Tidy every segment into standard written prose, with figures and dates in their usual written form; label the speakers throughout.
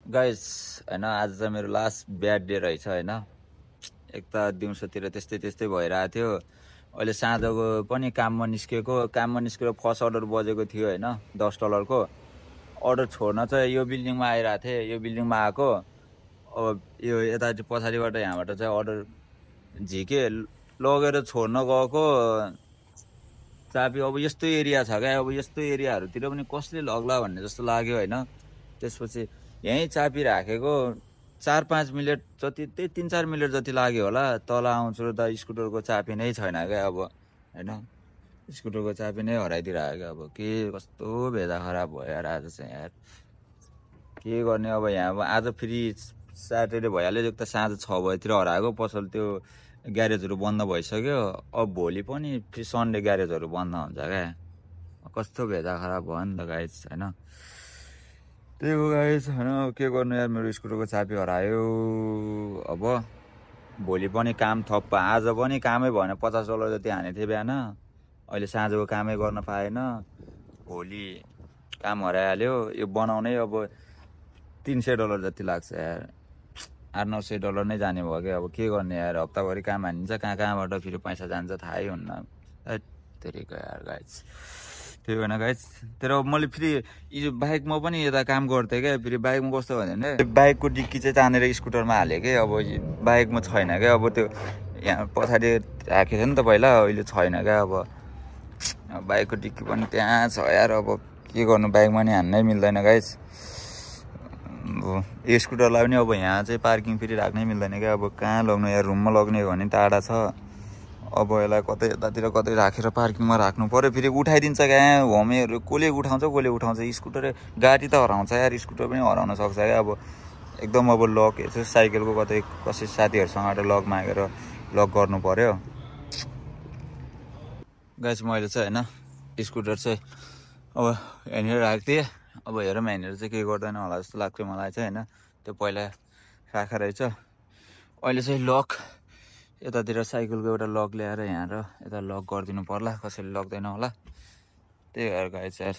Speaker 1: Guys होइन आज चाहिँ मेरो लास्ट ब्याड डे रहेछ होइन। एक त दिउँसोतिर त्यस्तै त्यस्तै भइरहेको थियो। अहिले साँझको पनि काममा निस्केर फर्स्ट अर्डर बजेको थियो होइन, $10 अर्डर छोड्न चाहिँ यो बिल्डिङमा आइरहेको थिएँ। यो बिल्डिङमा आएको, अब यो यता पछाडिबाट यहाँबाट चाहिँ अर्डर झिके लगेर छोड्न गएको। चाबी अब यस्तो एरिया छ क्या, अब यस्तो एरियाहरूतिर पनि कसले लग्ला भन्ने जस्तो लाग्यो होइन। त्यसपछि यहीँ चाबी राखेको 4-5 मिनट जति, त्यही 3-4 मिनट जति लाग्यो होला। तल आउँछु त स्कुटरको चाबी नै छैन क्या अब होइन। स्कुटरको चाबी नै हराइदिरहेको क्या। अब के कस्तो भेजा खराब भयो यार आज चाहिँ यार, के गर्ने अब। यहाँ अब आज फेरि स्याटरडे भइहाल्यो। एक त साँझ 6 बजीतिर हराएको पसल, त्यो ग्यारेजहरू बन्द भइसक्यो। अब भोलि पनि फेरि सन्डे ग्यारेजहरू बन्द हुन्छ क्या। कस्तो भेजा खराब भयो नि त गाइज होइन। त्यही हो गाइज होइन। के गर्नु यार, मेरो स्कुटरको चाबी हरायो। अब भोलि पनि काम थप, आज पनि कामै भएन। $50 जति हानेको थिएँ बिहान, अहिले साँझको कामै गर्न पाएन। भोलि काम हराइहाल्यो। यो बनाउनै अब $300 जति लाग्छ यार। $800-900 नै जाने भयो क्या। अब के गर्ने यार, हप्ताभरि काम हानिन्छ, कहाँबाट फेरि पैसा जान्छ थाहै हुन्न। त्यतिको यार गाइज। त्यही भएन गाइज। तर अब मैले फेरि यो बाइकमा पनि यता काम गर्थेँ क्या। फेरि बाइकमा कस्तो भयो भने बाइकको डिक्की चाहिँ तानेर स्कुटरमा हालेँ क्या। अब बाइकमा छैन क्या। अब त्यो यहाँ पछाडि राखेको थियो नि त पहिला, अहिले छैन क्या। अब बाइकको डिक्की पनि त्यहाँ छ यार। अब के गर्नु, बाइकमा नि हान्नै मिल्दैन गाइज। अब स्कुटरलाई पनि अब यहाँ चाहिँ पार्किङ फेरि राख्नै मिल्दैन क्या। अब कहाँ लग्नु यार, रुममा लग्ने हो भने टाढा छ। अब यसलाई कतै यतातिर कतै राखेर पार्किङमा राख्नु पऱ्यो। फेरि उठाइदिन्छ क्या होमेहरू, कसले उठाउँछ। स्कुटर गाडी त हराउँछ यार, स्कुटर पनि हराउन सक्छ क्या। अब एकदम अब लक यसो साइकलको कतै कसै साथीहरूसँगबाट लक मागेर लक गर्नु पऱ्यो। गाइस मैले चाहिँ होइन स्कुटर चाहिँ अब यहाँनिर राखेको थिएँ। अब हेरौँ यहाँनिर चाहिँ केही गर्दैन होला जस्तो लाग्छ मलाई चाहिँ होइन। त्यो पहिला राखेको रहेछ। अहिले चाहिँ लक यतातिर साइकलको एउटा लक ल्याएर यहाँ र यता लक गरिदिनु पर्ला, कसैले लग्दैन होला। त्यही भएर गाइज यार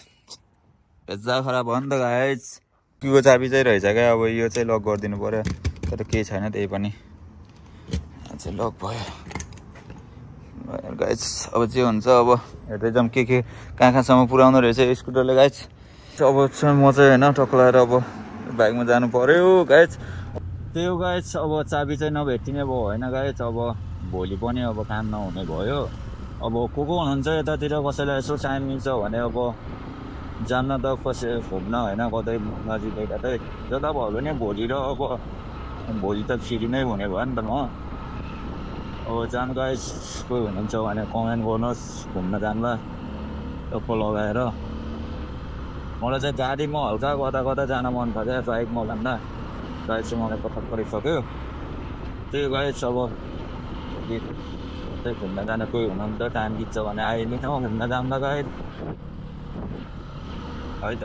Speaker 1: भेजा खराब भयो नि त गाइज। यो चाबी चाहिँ रहेछ क्या। अब यो चाहिँ लक गरिदिनु पऱ्यो, तर केही छैन त्यही पनि। चाहिँ लक भयो गाइज। अब जे हुन्छ अब हेर्दै जाऊँ के कहाँसम्म पुऱ्याउनु रहेछ स्कुटरले गाइज। अब चाहिँ म चाहिँ होइन टक्क लगाएर अब बाइकमा जानु पर्यो गाइज। त्यही हो गाइज। अब चाबी चाहिँ नभेटिने भयो होइन गाइज। अब भोलि पनि अब काम नहुने भयो। अब को हुनुहुन्छ यतातिर, कसैलाई यसो टाइम मिल्छ भने अब जान्न त कसै घुम्न होइन, कतै नजिकै कतै जता भयो भने भोलि र अब भोलि त फ्री नै हुने भयो नि त म। अब जानु गाइज, कोही हुनुहुन्छ भने कमेन्ट गर्नुहोस्, घुम्न जान्ला टक्क लगाएर। मलाई चाहिँ गाडीमा हल्का कता जान मन छ क्या, बाइकमा भन्दा। गाइड चाहिँ मलाई कता परिसक्यो। त्यही गाइज अब त्यही घुम्न जान कोही हुनुहुन्छ टाइम दिन्छ भने आइदिनु घुम्न जाँदा गाइड है त।